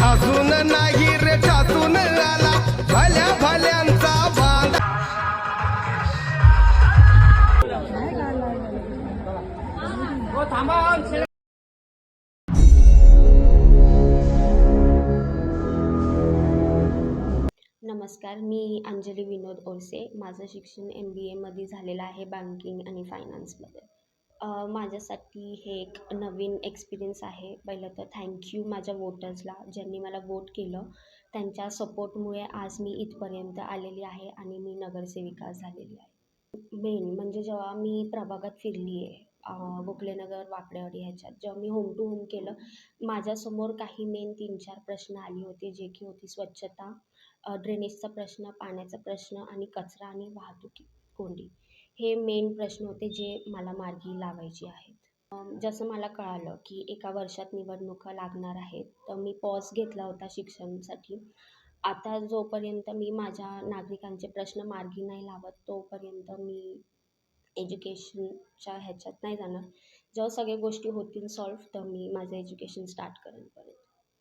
घासून नाही रे ठासून आला भल्या भल्यांचा बांध. नमस्कार, मी अंजली विनोद ओरसे. माझं शिक्षण MBAमध्ये झालेलं आहे बँकिंग आणि फायनान्समध्ये. माझ्यासाठी हे एक नवीन एक्सपिरियन्स आहे. पहिलं तर थँक्यू माझ्या वोटर्सला, ज्यांनी मला वोट केलं. त्यांच्या सपोर्टमुळे आज मी इथपर्यंत आलेली आहे आणि मी नगरसेविका झालेली आहे. मेन म्हणजे जेव्हा मी प्रभागात फिरली आहे, बोकलेनगर, वाकडेवाडी ह्याच्यात जेव्हा मी होम टू होम केलं, माझ्यासमोर काही मेन 3-4 प्रश्न आले होते, जे की होती स्वच्छता, ड्रेनेजचा प्रश्न, पाण्याचा प्रश्न आणि कचरा आणि वाहतूक कोंडी. हे मेन प्रश्न होते जे मला मार्गी लावायचे आहेत. जसं मला कळालं की एका वर्षात निवडणुका लागणार आहेत, तर मी पॉज घेतला होता शिक्षणासाठी. आता जोपर्यंत मी माझ्या नागरिकांचे प्रश्न मार्गी नाही लावत, तोपर्यंत मी एज्युकेशनच्या ह्याच्यात नाही जाणार. जेव्हा सगळ्या गोष्टी होतील सॉल्व्ह, तर मी माझं एज्युकेशन स्टार्ट करेन परत.